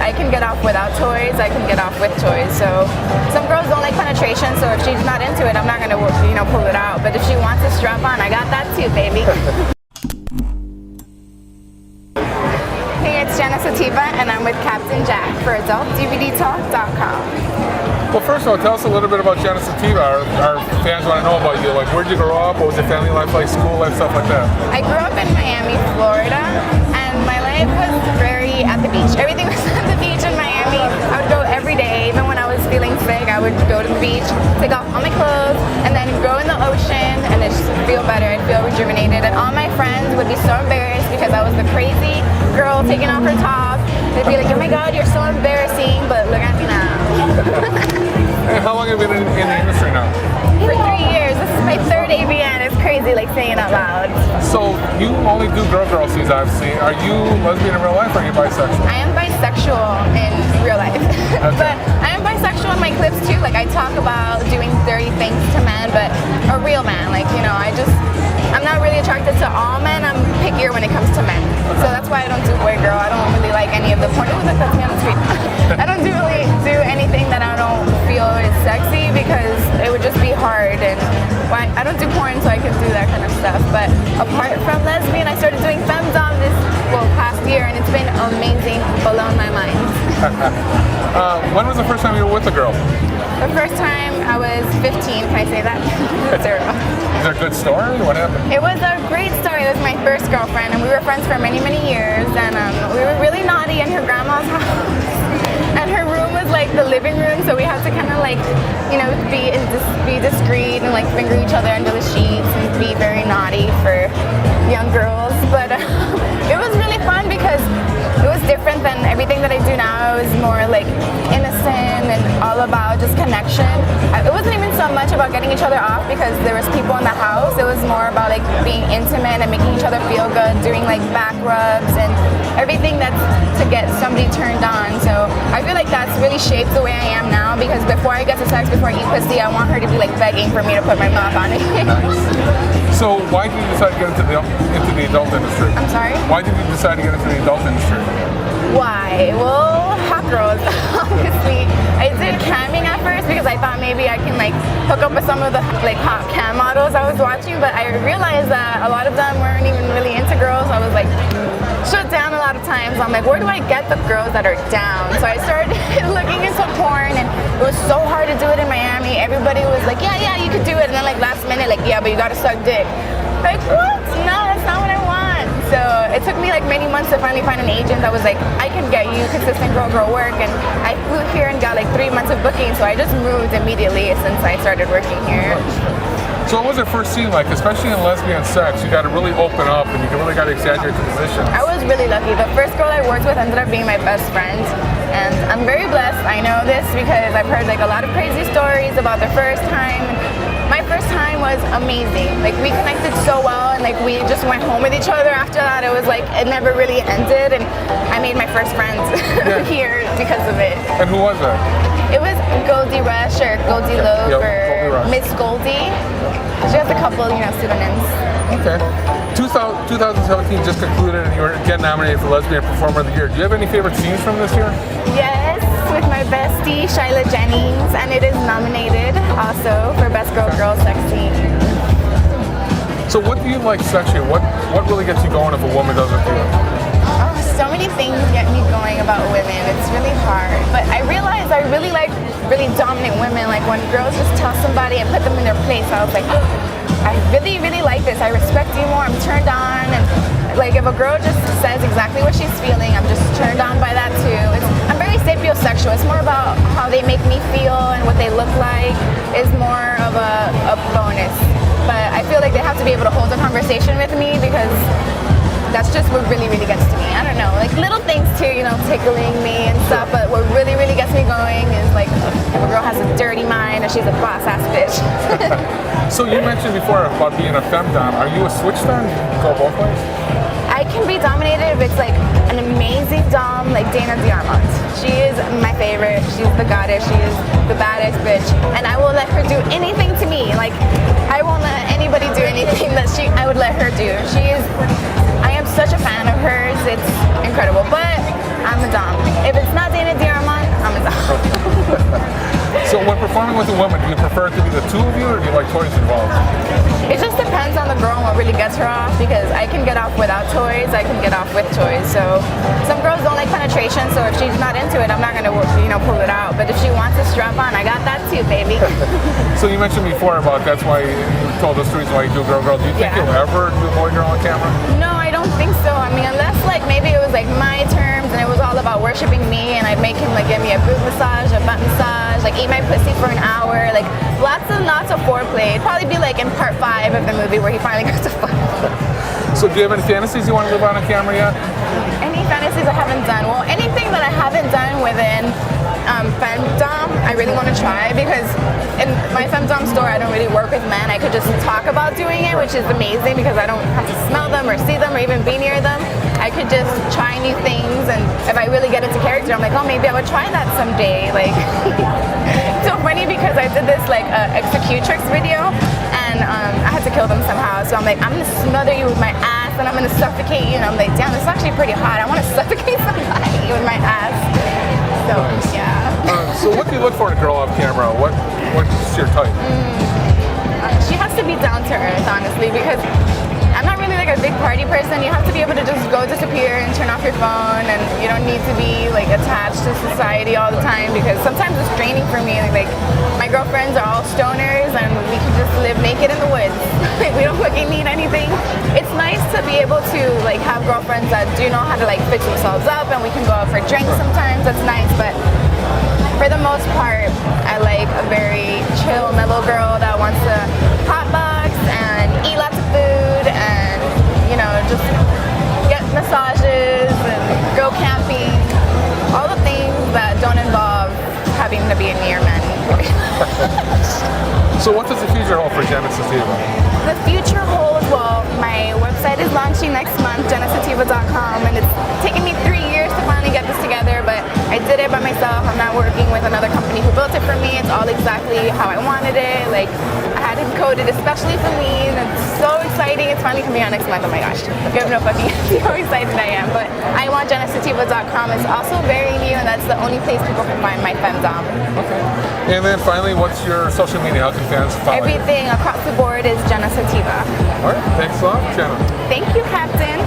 I can get off without toys, I can get off with toys. So some girls don't like penetration, so if she's not into it, I'm not gonna, pull it out. But if she wants a strap on, I got that too, baby. Hey, it's Jenna Sativa, and I'm with Captain Jack for AdultDVDTalk.com. Well, first of all, tell us a little bit about Jenna Sativa. Our fans want to know about you. Like, where'd you grow up? What was your family life like? School life, stuff like that. I grew up in Miami, Florida, and my life was very at the beach. Everything was at the beach in Miami. I would go every day. Even when I was feeling sick, I would go to the beach, take off all my clothes, and then go in the ocean, and then just feel better and feel rejuvenated. And all my friends would be so embarrassed because I was the crazy girl taking off her top. They'd be like, oh my God, you're so embarrassing, but look at me now. And how long have you been in the industry now? For 3 years. This is my third AVN. It's crazy, like saying it out loud. So you only do girl scenes, I've seen. Are you lesbian in real life, or are you bisexual? I am bisexual in real life. Okay. But I am bisexual in my clips too. Like, I talk about doing dirty things to men, but a real man. Like, I'm not really attracted to all men. I'm pickier when it comes to men. So that's why I don't do boy-girl. I don't really like any of the porn. Ooh, that's me on the street. I don't really do anything that I don't feel is sexy, because it would just be hard. And I don't do porn, so I can do that kind of stuff. But apart from lesbian, I started doing femdom this past year, and it's been amazing, blown my mind. When was the first time you were with a girl? The first time I was 15, can I say that? Zero. Is there a good story? What happened? It was a great story. It was my first girlfriend, and we were friends for many, many years. And we were really naughty in her grandma's house. And her room was like the living room, so we had to kind of be discreet and like finger each other under the sheets and be very naughty for young girls. But it was really fun because it was different than everything that I do now. It was more like innocent and all about just connection. It wasn't even so much about getting each other off because there was people in the house. It was more about like being intimate and making each other feel good, doing like back rubs and everything that's to get somebody turned on. So I feel like that's really shaped the way I am now, because before I get to sex, before I eat pussy, I want her to be like begging for me to put my mouth on it. Nice. So why did you decide to get into the adult industry? I'm sorry? Why did you decide to get into the adult industry? Why? Well, hot girls, obviously. I did camming at first because I thought maybe I can like hook up with some of the like hot cam models I was watching, but I realized that a lot of them weren't even really into girls. I was like shut down a lot of times. I'm like, where do I get the girls that are down? So I started looking into porn, and it was so hard to do it in Miami. Everybody was like, yeah, you could do it. And then like last minute, like, yeah, but you gotta suck dick. Like, what? No, that's not what I want. So it took me like many months to finally find an agent that was like, I can get you consistent girl work. And I flew here and got like 3 months of booking, so I just moved immediately since I started working here. So what was your first scene like, especially in lesbian sex? You got to really open up, and you really got to exaggerate the positions. I was really lucky. The first girl I worked with ended up being my best friend, and I'm very blessed. I know this because I've heard like a lot of crazy stories about their first time. My first time was amazing. Like, we connected so well, and like we just went home with each other after that. It was like it never really ended, and I made my first friends here because of it. And who was that? It was Goldie Rush or Goldie Loeb or Miss Goldie. She has a couple, pseudonyms. Okay. 2017 just concluded, and you were again nominated for Lesbian Performer of the Year. Do you have any favorite scenes from this year? Yes, with my bestie, Shyla Jennings, and it is nominated also for Best Girl Sex Scene. So what do you like sexually? What really gets you going if a woman does it to you? Oh, so many things get me going about women. It's really hard. But I realized I really like really dominant women. Like when girls just tell somebody and put them in their place, I was like, oh, I really, really like this. I respect you more. I'm turned on. And like if a girl just says exactly what she's feeling, I'm just turned on by that too. I'm very sapiosexual. It's more about how they make me feel and what they look like is more of a bonus. But I feel like they have to be able to hold a conversation with me, because that's just what really, really gets to me. I don't know, like little things too, tickling me and stuff, but what really, really gets me going is like if a girl has a dirty mind or she's a boss-ass bitch. So you mentioned before about being a femdom. Are you a switch then? Go both ways? I can be dominated if it's like an amazing dom like Dana Diarmont. She is my favorite. She's the goddess. She is the baddest bitch. And I will let her do anything to me. Like, I won't let anybody do anything that I would let her do. I am such a fan of hers. It's incredible. But I'm a dom. If it's not Dana when performing with a woman, do you prefer it to be the two of you, or do you like toys involved? It just depends on the girl and what really gets her off, because I can get off without toys, I can get off with toys. So some girls don't like penetration, so if she's not into it, I'm not gonna, pull it out. But if she wants a strap on, I got that too, baby. So you mentioned before about that's why you told us the reason why you do girl-girl. Do you think you'll ever do boy-girl on camera? No, I don't think so. I mean, unless like maybe it was like my terms and it was all about worshiping me, and I'd make him like give me a boob massage, a butt massage, like eat my pussy for an hour, like lots of foreplay. It'd probably be like in part 5 of the movie where he finally goes to fuck. So do you have any fantasies you want to live on camera yet? Any fantasies I haven't done? Well, anything that I haven't done within femdom, I really want to try, because in my femdom store, I don't really work with men. I could just talk about doing it, which is amazing because I don't have to smell them or see them or even be near them. I could just try new things, and if I really get into character, I'm like, oh, maybe I would try that someday. Like, it's so funny because I did this like executrix video, and I had to kill them somehow. So I'm like, I'm gonna smother you with my ass, and I'm gonna suffocate you. And I'm like, damn, this is actually pretty hot. I want to suffocate somebody with my ass. So nice. yeah. So what do you look for in a girl off camera? What's your type? She has to be down to earth, honestly, because I'm not really like a big party person. You have to be able to just go disappear and turn off your phone, and you don't need to be like attached to society all the time, because sometimes it's draining for me. Like my girlfriends are all stoners, and we can just live naked in the woods. Like we don't fucking need anything. It's nice to be able to like have girlfriends that do know how to like fix themselves up, and we can go out for drinks sometimes. That's nice, but for the most part, I like a very chill, mellow girl that wants to hotbox and eat lots of food and, just get massages and go camping. All the things that don't involve having to be near men. So what does the future hold for Jennas Sativa? The future holds, well, my website is launching next month, jennasativa.com, and it's taken me 3 years to finally get this together, but I did it by myself. I'm not working with another company who built it for me. It's all exactly how I wanted it. Like, I had it coded especially for me, and it's so exciting. It's finally coming out next month. Oh my gosh. You have no fucking idea how excited I am. But I want jennasativa.com. It's also very new, and that's the only place people can find my femdom. Okay. And then finally, what's your social media? How can fans follow you? Everything across the board is Jenna Sativa. All right. Thanks a lot, Jenna. Thank you, Captain.